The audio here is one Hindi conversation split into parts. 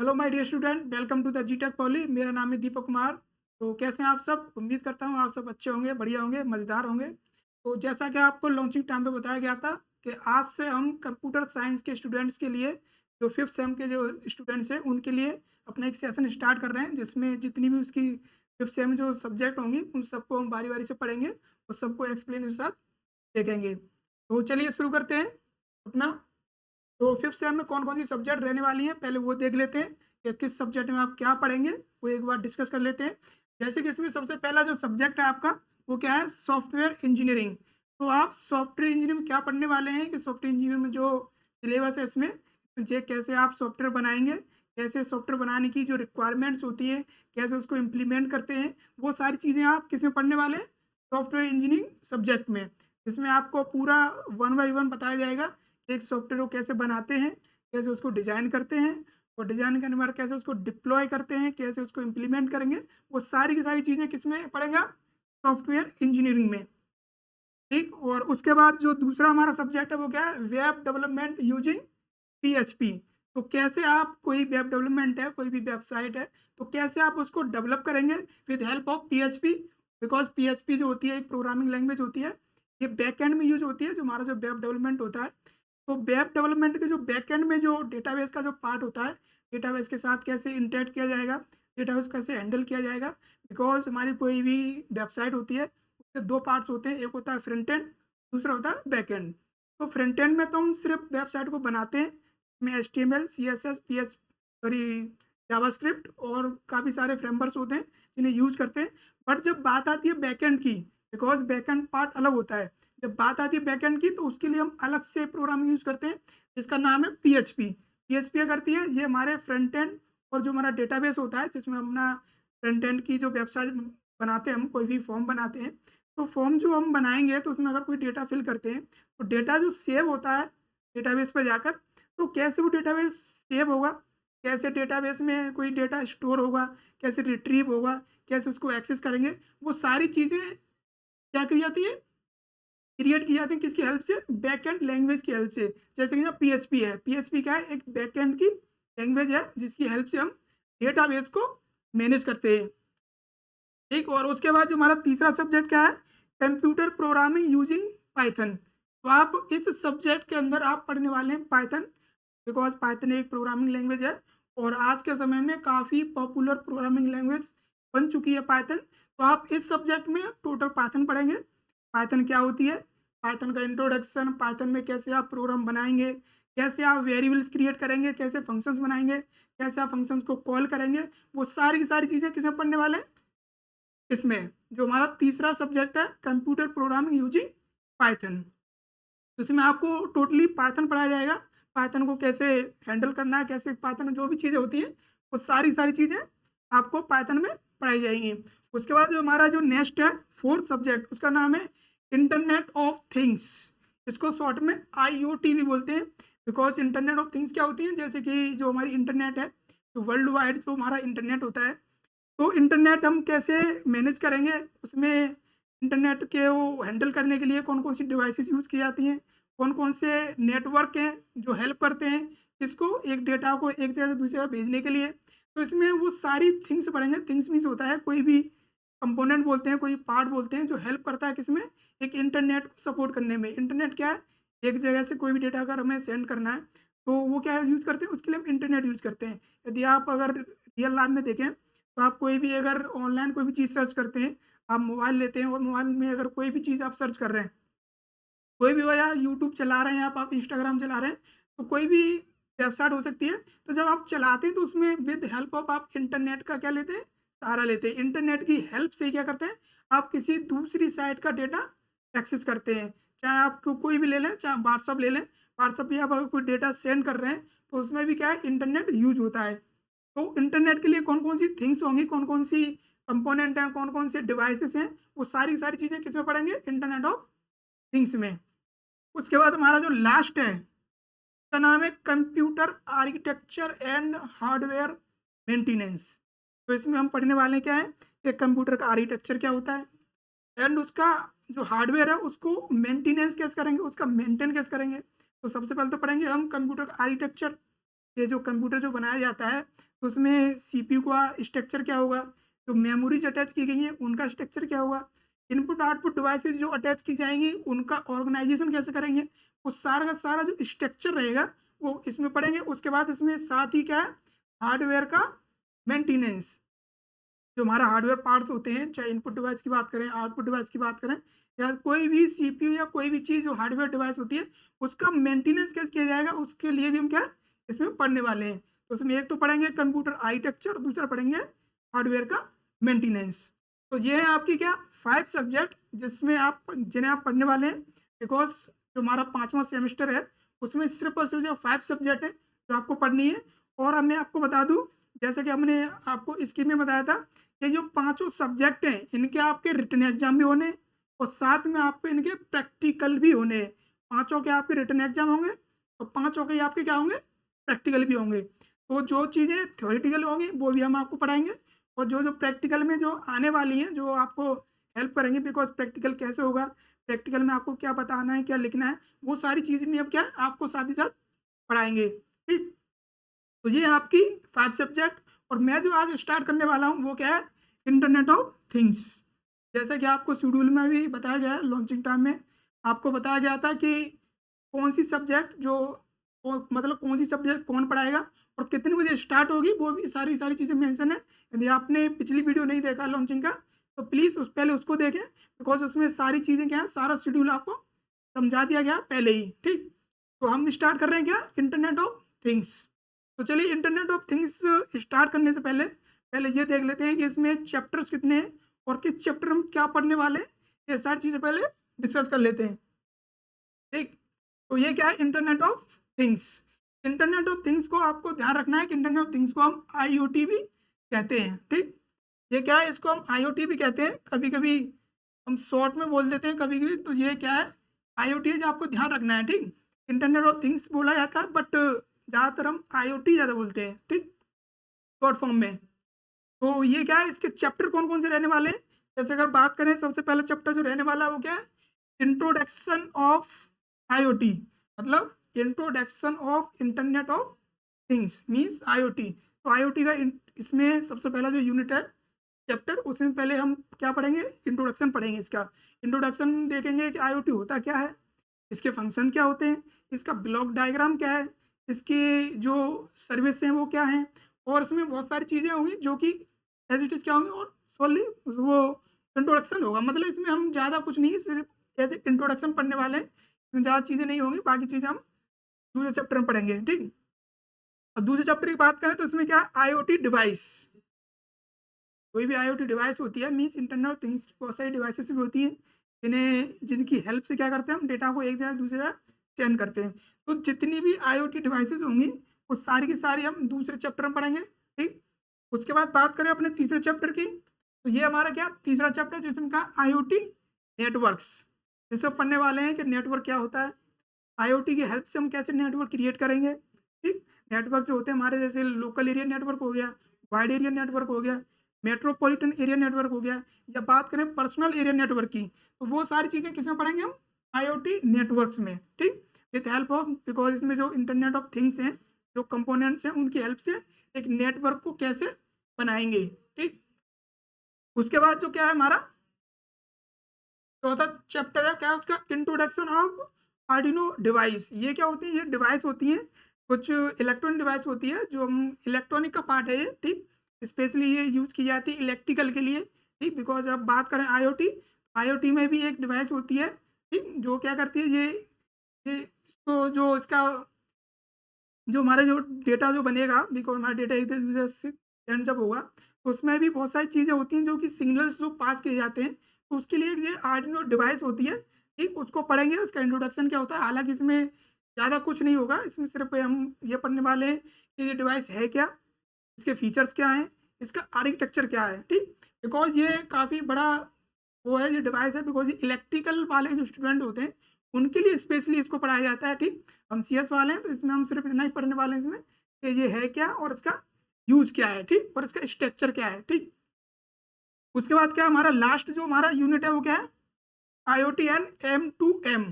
Hello my dear student, welcome to the जीटेक पॉली। मेरा नाम है दीपक कुमार। तो कैसे हैं आप सब? उम्मीद करता हूँ आप सब अच्छे होंगे, बढ़िया होंगे, मज़ेदार होंगे। तो जैसा कि आपको लॉन्चिंग टाइम पे बताया गया था कि आज से हम कंप्यूटर साइंस के स्टूडेंट्स के लिए, जो फिफ्थ सेम के जो स्टूडेंट्स हैं उनके लिए अपना एक सेशन स्टार्ट कर रहे हैं, जिसमें जितनी भी उसकी फिफ्थ सेम जो सब्जेक्ट होंगी उन सबको हम बारी बारी से पढ़ेंगे और सबको एक्सप्लेन के साथ देखेंगे। तो चलिए शुरू करते हैं अपना। तो फिफ्थ सेम में कौन-कौन सी सब्जेक्ट रहने वाली हैं, पहले वो देख लेते हैं कि किस सब्जेक्ट में आप क्या पढ़ेंगे, वो एक बार डिस्कस कर लेते हैं। जैसे कि इसमें सबसे पहला जो सब्जेक्ट है आपका, वो क्या है? Software engineering. तो आप सॉफ्टवेयर इंजीनियरिंग में क्या पढ़ने वाले हैं कि सॉफ्टवेयर इंजीनियरिंग में जो सिलेबस है इसमें, जे कैसे आप सॉफ्टवेयर बनाएँगे, कैसे सॉफ्टवेयर बनाने की जो रिक्वायरमेंट्स होती है, कैसे उसको इम्प्लीमेंट करते हैं, वो सारी चीज़ें आप किसमें पढ़ने वाले हैं? सॉफ्टवेयर इंजीनियरिंग सब्जेक्ट में। जिसमें आपको पूरा वन बाय वन बताया जाएगा एक सॉफ्टवेयर को कैसे बनाते हैं, कैसे उसको डिज़ाइन करते हैं और डिज़ाइन करने के बाद कैसे उसको डिप्लॉय करते हैं, कैसे उसको इम्प्लीमेंट करेंगे, वो सारी की सारी चीज़ें किसमें पढ़ेंगे आप? सॉफ्टवेयर इंजीनियरिंग में, ठीक? और उसके बाद जो दूसरा हमारा सब्जेक्ट है वो क्या है? Web development using PHP. तो कैसे आप कोई वेब डेवलपमेंट है, कोई भी वेबसाइट है, तो कैसे आप उसको डेवलप करेंगे with help of PHP. Because PHP जो होती है एक प्रोग्रामिंग लैंग्वेज होती है, ये बैकएंड में यूज़ होती है, जो हमारा जो वेब डेवलपमेंट होता है। तो वेब डेवलपमेंट के जो बैकएंड में जो डेटाबेस का जो पार्ट होता है, डेटाबेस के साथ कैसे इंटरैक्ट किया जाएगा, डेटाबेस को कैसे हैंडल किया जाएगा। बिकॉज़ हमारी कोई भी वेबसाइट होती है, उसके 2 पार्ट्स होते हैं, एक होता है फ्रंट एंड, दूसरा होता है बैक एंड। तो फ्रंट एंड में तो हम सिर्फ़ वेबसाइट को बनाते हैं, में एचटीएमएल, सीएसएस, सॉरी जावास्क्रिप्ट और काफ़ी सारे फ्रेमवर्क्स होते हैं, जिन्हें यूज़ करते हैं। बट जब बात आती है बैकएंड की, बिकॉज़ बैकएंड पार्ट अलग होता है। जब बात आती है बैकएंड की, तो उसके लिए हम अलग से प्रोग्रामिंग यूज़ करते हैं, जिसका नाम है पीएचपी। पीएचपी क्या करती है? ये हमारे फ्रंट एंड और जो हमारा डेटाबेस होता है, जिसमें हम अपना फ्रंट एंड की जो वेबसाइट बनाते हैं, हम कोई भी फॉर्म बनाते हैं, तो फॉर्म जो हम बनाएँगे, तो उसमें अगर कोई डेटा फिल करते हैं, तो डेटा जो सेव होता है डेटाबेस पे जाकर, तो कैसे वो डेटाबेस सेव होगा, कैसे डेटाबेस में कोई डेटा स्टोर होगा, कैसे रिट्रीव होगा, कैसे उसको एक्सेस करेंगे, वो सारी चीज़ें क्या की जाती है? क्रिएट की जाती हैं किसकी हेल्प से? बैकएंड लैंग्वेज की हेल्प से। जैसे कि ना पीएचपी है, पीएचपी क्या है? एक बैकएंड की लैंग्वेज है, जिसकी हेल्प से हम डेटाबेस को मैनेज करते हैं। ठीक, और उसके बाद जो हमारा तीसरा सब्जेक्ट क्या है? Computer programming using Python. तो आप इस सब्जेक्ट के अंदर आप पढ़ने वाले हैं पाइथन, बिकॉज़ पाइथन एक प्रोग्रामिंग लैंग्वेज है और आज के समय में काफ़ी पॉपुलर प्रोग्रामिंग लैंग्वेज बन चुकी है पाइथन। तो आप इस सब्जेक्ट में टोटल पाइथन पढ़ेंगे। पाइथन क्या होती है? पाइथन का इंट्रोडक्शन, पाइथन में कैसे आप प्रोग्राम बनाएँगे, कैसे आप वेरिएबल्स क्रिएट करेंगे, कैसे फंक्शंस बनाएँगे, कैसे आप फंक्शंस को कॉल करेंगे, वो सारी की सारी चीज़ें किसमें पढ़ने वाले हैं? इसमें, जो हमारा तीसरा सब्जेक्ट है कंप्यूटर प्रोग्रामिंग यूजिंग पाइथन। तो इसमें आपको टोटली पाइथन पढ़ाया जाएगा। पाइथन को कैसे हैंडल करना है, कैसे पाइथन में जो भी चीज़ें होती हैं, वो सारी चीज़ें आपको पाइथन में पढ़ाई जाएँगी। उसके बाद जो हमारा जो नेक्स्ट है, फोर्थ सब्जेक्ट, उसका नाम है इंटरनेट ऑफ थिंग्स। इसको शॉर्ट में आईओटी भी बोलते हैं। बिकॉज़ इंटरनेट ऑफ थिंग्स क्या होती है? जैसे कि जो हमारी इंटरनेट है, जो वर्ल्ड वाइड जो हमारा इंटरनेट होता है, तो इंटरनेट हम कैसे मैनेज करेंगे? उसमें इंटरनेट के वो हैंडल करने के लिए कौन-कौन सी डिवाइसेज़ यूज़ की जाती हैं? कौन-कौन से नेटवर्क हैं जो हेल्प करते हैं इसको एक डेटा को एक जगह से दूसरी जगह भेजने के लिए? तो इसमें वो सारी थिंग्स पढ़ेंगे। थिंग्स मीन्स होता है कोई भी कंपोनेंट बोलते हैं, कोई पार्ट बोलते हैं जो हेल्प करता है किसमें? एक इंटरनेट को सपोर्ट करने में। इंटरनेट क्या है? एक जगह से कोई भी डेटा अगर हमें सेंड करना है, तो वो क्या यूज़ करते हैं? उसके लिए हम इंटरनेट यूज़ करते हैं। यदि आप अगर रियल लाइफ़ में देखें, तो आप कोई भी अगर ऑनलाइन कोई भी चीज़ सर्च करते हैं, आप मोबाइल लेते हैं और मोबाइल में अगर कोई भी चीज़ आप सर्च कर रहे हैं, कोई भी हो, या यूट्यूब चला रहे हैं आप इंस्टाग्राम चला रहे हैं, तो कोई भी वेबसाइट हो सकती है। तो जब आप चलाते हैं तो उसमें विद हेल्प ऑफ आप इंटरनेट का क्या लेते हैं? सहारा लेते हैं। इंटरनेट की हेल्प से क्या करते हैं? आप किसी दूसरी साइट का डेटा एक्सेस करते हैं। चाहे आप कोई भी ले लें, चाहे व्हाट्सएप ले लें, व्हाट्सएप पे आप अगर कोई डेटा सेंड कर रहे हैं, तो उसमें भी क्या है? इंटरनेट यूज़ होता है। तो इंटरनेट के लिए कौन-कौन सी थिंग्स होंगी, कौन-कौन सी कंपोनेंट हैं, कौन-कौन से डिवाइसेज़ हैं, वो सारी की सारी चीज़ें किसमें पढ़ेंगे? इंटरनेट ऑफ थिंग्स में। उसके बाद हमारा जो लास्ट है, उसका नाम है computer architecture and hardware maintenance. तो इसमें हम पढ़ने वाले क्या है? कि कंप्यूटर का आर्किटेक्चर क्या होता है एंड उसका जो हार्डवेयर है उसको मेंटेनेंस कैसे करेंगे, उसका मेंटेन कैसे करेंगे। तो सबसे पहले तो पढ़ेंगे हम कंप्यूटर का आर्किटेक्चर। ये जो कंप्यूटर जो बनाया जाता है, तो उसमें सीपीयू का स्ट्रक्चर क्या होगा, जो मेमोरीज अटैच की गई हैं उनका स्ट्रक्चर क्या होगा, इनपुट आउटपुट डिवाइसेस जो अटैच की जाएंगी उनका ऑर्गेनाइजेशन कैसे करेंगे, वो सारा का सारा जो स्ट्रक्चर रहेगा वो इसमें पढ़ेंगे। उसके बाद इसमें साथ ही क्या है, हार्डवेयर का मेंटेनेंस, जो हमारा हार्डवेयर पार्ट्स होते हैं, चाहे इनपुट डिवाइस की बात करें, आउटपुट डिवाइस की बात करें, या कोई भी सीपीयू या कोई भी चीज़ जो हार्डवेयर डिवाइस होती है, उसका मेंटेनेंस कैसे किया जाएगा, उसके लिए भी हम क्या इसमें पढ़ने वाले हैं। तो उसमें एक तो पढ़ेंगे कंप्यूटर आर्किटेक्चर, दूसरा पढ़ेंगे हार्डवेयर का मेंटेनेंस। तो ये है आपकी क्या 5 सब्जेक्ट जिसमें आप जिन्हें आप पढ़ने वाले हैं, बिकॉज़ जो हमारा 5वां सेमेस्टर है, उसमें सिर्फ़ और सिर्फ़ 5 सब्जेक्ट हैं जो आपको पढ़नी है। और अब मैं आपको बता दूँ, जैसा कि हमने आपको स्कीम में बताया था, ये जो पाँचों सब्जेक्ट हैं, इनके आपके रिटन एग्ज़ाम भी होने हैं और साथ में आपके इनके प्रैक्टिकल भी होने हैं। पाँचों के आपके रिटन एग्ज़ाम होंगे और पाँचों के आपके क्या होंगे, प्रैक्टिकल भी होंगे। तो जो चीज़ें थ्योरेटिकल होंगी, वो भी हम आपको पढ़ाएँगे और जो-जो प्रैक्टिकल में जो आने वाली हैं, जो आपको हेल्प करेंगे, बिकॉज़ प्रैक्टिकल कैसे होगा, प्रैक्टिकल में आपको क्या बताना है, क्या लिखना है, वो सारी चीज़ें भी हम क्या है, आपको साथ ही साथ पढ़ाएँगे। ठीक? तो ये है आपकी 5 सब्जेक्ट और मैं जो आज स्टार्ट करने वाला हूँ वो क्या है, इंटरनेट ऑफ थिंग्स। जैसा कि आपको शेड्यूल में भी बताया गया है, लॉन्चिंग टाइम में आपको बताया गया था कि कौन-सी सब्जेक्ट जो मतलब कौन-सी सब्जेक्ट कौन पढ़ाएगा और कितने बजे स्टार्ट होगी, वो भी सारी चीज़ें मेंशन है। यदि आपने पिछली वीडियो नहीं देखा लॉन्चिंग का, तो प्लीज़ पहले उसको देखें, बिकॉज़ उसमें सारी चीज़ें क्या है, सारा शेड्यूल आपको समझा दिया गया है पहले ही, ठीक? तो हम स्टार्ट कर रहे हैं क्या, इंटरनेट ऑफ थिंग्स। तो चलिए इंटरनेट ऑफ थिंग्स स्टार्ट करने से पहले पहले ये देख लेते हैं कि इसमें चैप्टर्स कितने हैं और किस चैप्टर में क्या पढ़ने वाले हैं, ये सारी चीज़ें पहले डिस्कस कर लेते हैं, ठीक? तो ये क्या है, internet of things. Internet of things को आपको ध्यान रखना है कि इंटरनेट ऑफ थिंग्स को हम आईओटी भी कहते हैं, ठीक? ये क्या है, इसको हम आईओटी भी कहते हैं, कभी-कभी हम शॉर्ट में बोल देते हैं कभी-कभी। तो ये क्या है, आईओटी है, जो आपको ध्यान रखना है, ठीक? इंटरनेट ऑफ थिंग्स बोला जाता है बट ज़्यादातर हम आईओटी ज़्यादा बोलते हैं, ठीक? शॉर्ट फॉर्म में। तो ये क्या है, इसके चैप्टर कौन-कौन से रहने वाले हैं? जैसे अगर बात करें, सबसे पहला चैप्टर जो रहने वाला है वो क्या है? इंट्रोडक्शन ऑफ आईओटी, मतलब introduction of internet of things means IoT. तो आईओटी का इसमें सबसे पहला जो यूनिट है चैप्टर, उसमें पहले हम क्या पढ़ेंगे, इंट्रोडक्शन पढ़ेंगे इसका। इंट्रोडक्शन देखेंगे कि आईओटी होता क्या है, इसके फंक्शन क्या होते हैं, इसका ब्लॉक डायग्राम क्या है, इसके जो सर्विस हैं वो क्या हैं, और इसमें बहुत सारी चीज़ें होंगी जो कि एज़ इट इज़ क्या होंगी, और सोली वो इंट्रोडक्शन होगा। मतलब इसमें हम ज़्यादा कुछ नहीं, सिर्फ एज़ ए इंट्रोडक्शन पढ़ने वाले हैं, इसमें ज़्यादा चीज़ें नहीं होंगी, बाकी चीज़ें हम दूसरे चैप्टर में पढ़ेंगे, ठीक? और दूसरे चैप्टर की बात करें तो इसमें क्या है, आईओटी डिवाइस। कोई भी आईओटी डिवाइस होती है मीन्स इंटरनेट ऑफ थिंग्स की बहुत सारी डिवाइसेस भी होती हैं, जिनकी हेल्प से क्या करते हैं, हम डेटा को एक जगह दूसरी जगह सेंड करते हैं। तो जितनी भी आईओटी डिवाइसेस होंगी, वो सारी की सारी हम दूसरे चैप्टर में पढ़ेंगे, ठीक? उसके बाद बात करें अपने तीसरे चैप्टर की, तो ये हमारा क्या तीसरा चैप्टर जिसमें का आईओटी नेटवर्क्स, जिसे पढ़ने वाले हैं कि नेटवर्क क्या होता है, आईओटी की हेल्प से हम कैसे नेटवर्क क्रिएट करेंगे, ठीक? नेटवर्क जो होते हैं हमारे, जैसे लोकल एरिया नेटवर्क हो गया, वाइड एरिया नेटवर्क हो गया, मेट्रोपॉलिटन एरिया नेटवर्क हो गया, या बात करें पर्सनल एरिया नेटवर्क की, तो वो सारी चीज़ें किसमें पढ़ेंगे हम, आईओटी नेटवर्क्स में, ठीक? विथ हेल्प ऑफ, बिकॉज़ इसमें जो इंटरनेट ऑफ थिंग्स हैं, जो कंपोनेंट्स हैं, उनकी हेल्प से एक नेटवर्क को कैसे बनाएँगे, ठीक? उसके बाद जो क्या है हमारा चौथा चैप्टर है, क्या है उसका, इंट्रोडक्शन ऑफ आर्डिनो डिवाइस। ये क्या होती है, ये डिवाइस होती हैं, कुछ इलेक्ट्रॉनिक डिवाइस होती है, जो हम इलेक्ट्रॉनिक का पार्ट है ये, ठीक? स्पेशली ये यूज़ की जाती है इलेक्ट्रिकल के लिए, ठीक? बिकॉज़ अब बात करें आईओटी, आईओटी में भी एक डिवाइस होती है, ठीक? जो क्या करती है, ये इसको जो इसका जो हमारा जो डेटा जो बनेगा, बिकॉज़ हमारा डेटा एक दूसरे से सेंड जब होगा, तो उसमें भी बहुत सारी चीज़ें होती हैं जो कि सिग्नल्स जो पास किए जाते हैं, तो उसके लिए ये आर्डिनो डिवाइस होती है, ठीक? उसको पढ़ेंगे, उसका इंट्रोडक्शन क्या होता है। हालाँकि इसमें ज़्यादा कुछ नहीं होगा, इसमें सिर्फ़ हम ये पढ़ने वाले हैं कि ये डिवाइस है क्या? इसके फीचर्स क्या हैं? इसका आर्किटेक्चर क्या है? ठीक? बिकॉज़ ये काफ़ी बड़ा वो है, ये डिवाइस है, बिकॉज़ ये इलेक्ट्रिकल वाले जो स्टूडेंट होते हैं, उनके लिए स्पेशली इसको पढ़ाया जाता है, ठीक? हम सीएस वाले हैं, तो इसमें हम सिर्फ़ इतना ही पढ़ने वाले हैं इसमें कि ये है क्या और इसका यूज़ क्या है, ठीक? और इसका स्ट्रक्चर क्या है, ठीक? उसके बाद क्या हमारा लास्ट जो हमारा यूनिट है वो क्या है? IoT and M to M.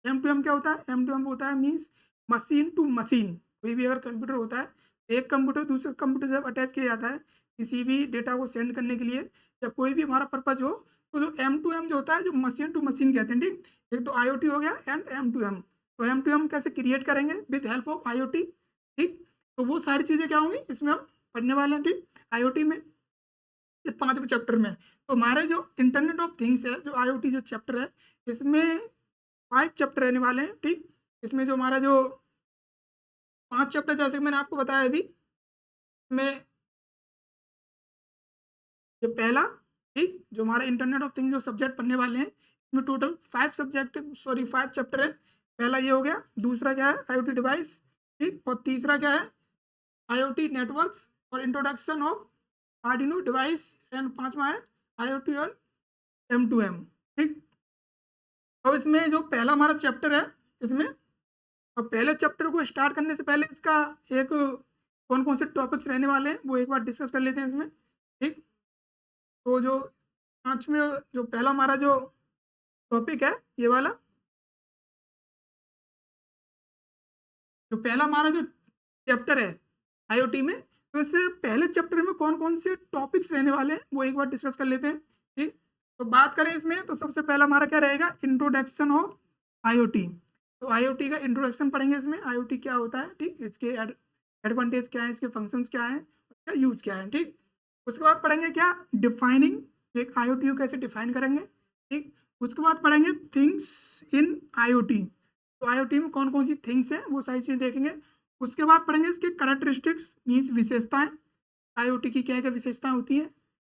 M to M क्या होता है? एम टू एम होता है मीन्स मशीन टू मशीन। कोई भी अगर कंप्यूटर होता है, एक कंप्यूटर दूसरे कंप्यूटर से अटैच किया जाता है, किसी भी डेटा को सेंड करने के लिए या कोई भी हमारा पर्पज़ हो, तो जो M2M जो होता है, जो मशीन टू मशीन कहते हैं, ठीक? एक तो IoT हो गया एंड M2M। तो M2M कैसे क्रिएट करेंगे विद हेल्प ऑफ IoT, ठीक? तो वो सारी चीज़ें क्या होंगी इसमें हम पढ़ने वाले हैं, ठीक? IoT में ये 5वें चैप्टर में। तो हमारे जो इंटरनेट ऑफ थिंग्स है, जो IoT जो चैप्टर है, इसमें 5 चैप्टर रहने वाले हैं, ठीक? इसमें जो हमारा जो 5 चैप्टर जैसे कि मैंने आपको बताया अभी, इसमें ये पहला, ठीक? जो हमारा इंटरनेट ऑफ थिंग्स जो सब्जेक्ट पढ़ने वाले हैं, इसमें टोटल 5 चैप्टर है। पहला ये हो गया, दूसरा क्या है IoT डिवाइस, ठीक? और तीसरा क्या है IoT नेटवर्क्स और introduction of Arduino device and 5वां है IoT और M2M, ठीक? अब इसमें जो पहला हमारा चैप्टर है, इसमें अब पहले चैप्टर को स्टार्ट करने से पहले इसका एक कौन-कौन से टॉपिक्स रहने वाले हैं, वो एक बार डिस्कस कर लेते हैं इसमें, ठीक? तो जो 5वें जो पहला हमारा जो टॉपिक है, ये वाला, जो पहला हमारा जो चैप्टर है IoT में, तो इससे पहले चैप्टर में कौन-कौन से टॉपिक्स रहने वाले हैं, वो एक बार डिस्कस कर लेते हैं, ठीक? तो बात करें इसमें तो सबसे पहला हमारा क्या रहेगा, इंट्रोडक्शन ऑफ IoT। तो IoT का इंट्रोडक्शन पढ़ेंगे इसमें, IoT क्या होता है, ठीक? इसके एडवांटेज क्या है, इसके फंक्शंस क्या हैं, इसका यूज़ क्या है, ठीक? उसके बाद पढ़ेंगे क्या, डिफाइनिंग, एक IoT को कैसे डिफाइन करेंगे, ठीक? उसके बाद पढ़ेंगे थिंग्स इन IoT। तो IoT में कौन-कौन सी थिंग्स हैं, वो सारी चीज़ें देखेंगे। उसके बाद पढ़ेंगे इसके कैरेक्टरिस्टिक्स मीन्स विशेषताएँ, IoT की क्या-क्या विशेषताएँ होती हैं,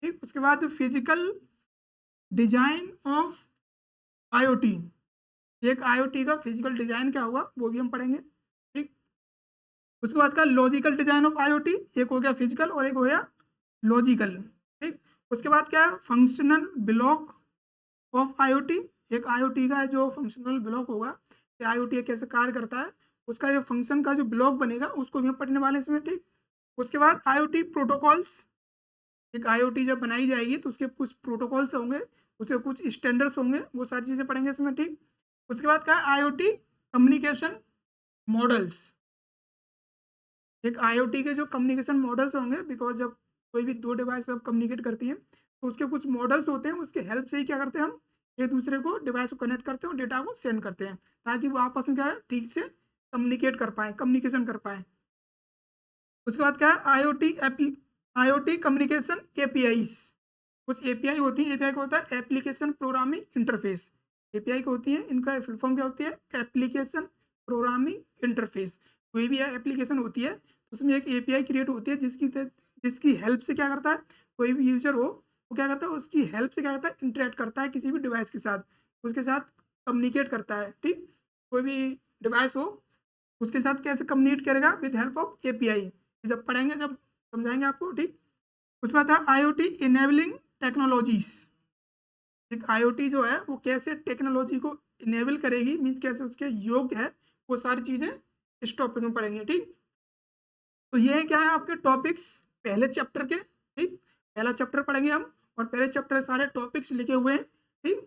ठीक? उसके बाद फिजिकल डिज़ाइन ऑफ IoT, एक IoT का फिजिकल डिज़ाइन क्या होगा, वो भी हम पढ़ेंगे, ठीक? उसके बाद का लॉजिकल डिज़ाइन ऑफ IoT, एक हो गया फिजिकल और एक हो गया लॉजिकल, ठीक? उसके बाद क्या है, फंक्शनल ब्लॉक ऑफ IoT, एक IoT का जो फंक्शनल ब्लॉक होगा, कि IoT कैसे कार्य करता है, उसका जो फंक्शन का जो ब्लॉक बनेगा, उसको भी हम पढ़ने वाले हैं इसमें, ठीक? उसके बाद IoT प्रोटोकॉल्स, एक IoT जब बनाई जाएगी तो उसके कुछ प्रोटोकॉल्स होंगे, उसके कुछ स्टैंडर्ड्स होंगे, वो सारी चीज़ें पढ़ेंगे इसमें, ठीक? उसके बाद क्या है, IoT कम्युनिकेशन मॉडल्स, एक IoT के जो कम्युनिकेशन मॉडल्स होंगे, बिकॉज़ जब कोई भी 2 डिवाइस जब कम्युनिकेट करती हैं, तो उसके कुछ मॉडल्स होते हैं, उसके हेल्प से ही क्या करते हैं हम, एक-दूसरे को डिवाइस को कनेक्ट करते हैं और डेटा को सेंड करते हैं, ताकि वो आपस में क्या है, ठीक से कम्युनिकेट कर पाएँ, कम्युनिकेशन कर पाएँ। उसके बाद क्या है, IoT कम्युनिकेशन APIs, कुछ API होती हैं, API क्या होता है, एप्लीकेशन प्रोग्रामिंग इंटरफेस, API क्या होती है, इनका फुल फॉर्म क्या होती है, एप्लीकेशन प्रोग्रामिंग इंटरफेस। कोई भी एप्लीकेशन होती है, तो उसमें एक API क्रिएट होती है, जिसकी हेल्प से क्या करता है, कोई भी यूज़र हो, वो क्या करता है, उसकी हेल्प से क्या करता है, इंटरैक्ट करता है किसी भी डिवाइस के साथ, उसके साथ कम्युनिकेट करता है, ठीक? कोई भी डिवाइस हो, उसके साथ कैसे कम्युनिकेट करेगा, विद हेल्प ऑफ API। जब पढ़ेंगे, जब समझाएँगे आपको, ठीक? उसके बाद है IoT इनेबलिंग टेक्नोलॉजीज़, एक IoT जो है वो कैसे टेक्नोलॉजी को इनेबल करेगी, मीन्स कैसे उसके योग्य है, वो सारी चीज़ें इस टॉपिक में पढ़ेंगे, ठीक? तो ये क्या है आपके टॉपिक्स पहले चैप्टर के, ठीक? पहला चैप्टर पढ़ेंगे हम और पहले चैप्टर सारे टॉपिक्स लिखे हुए हैं, ठीक?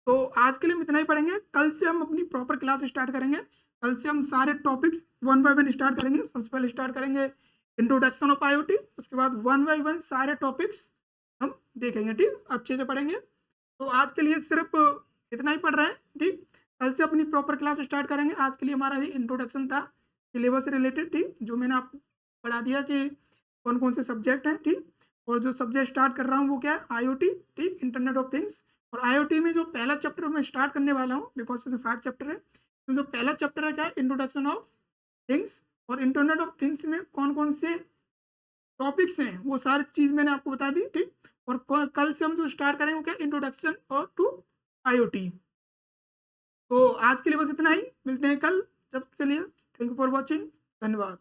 तो आज के लिए हम इतना ही पढ़ेंगे, कल से हम अपनी प्रॉपर क्लास स्टार्ट करेंगे। कल से हम सारे topics one by one start करेंगे। सबसे पहले स्टार्ट करेंगे इंट्रोडक्शन ऑफ IoT, उसके बाद वन बाय वन सारे टॉपिक्स हम देखेंगे, ठीक? अच्छे से पढ़ेंगे। तो आज के लिए सिर्फ इतना ही पढ़ रहे हैं, ठीक? कल से अपनी प्रॉपर क्लास स्टार्ट करेंगे। आज के लिए हमारा ये इंट्रोडक्शन था सिलेबस से रिलेटेड, ठीक? जो मैंने आपको पढ़ा दिया कि कौन-कौन से सब्जेक्ट हैं, ठीक? और जो सब्जेक्ट स्टार्ट कर रहा हूँ वो क्या है, IoT, ठीक? Internet of things. और IoT में जो पहला चैप्टर मैं स्टार्ट करने वाला हूँ, बिकॉज़ इसमें 5 चैप्टर है। तो जो पहला चैप्टर है क्या है, इंट्रोडक्शन ऑफ थिंग्स, और इंटरनेट ऑफ थिंग्स में कौन-कौन से टॉपिक्स हैं, वो सारी चीज़ मैंने आपको बता दी, ठीक? और क कल से हम जो स्टार्ट करेंगे वो क्या है, इंट्रोडक्शन और टू IoT। तो आज के लिए बस इतना ही, मिलते हैं कल, तब तक के लिए थैंक यू फॉर वॉचिंग, धन्यवाद।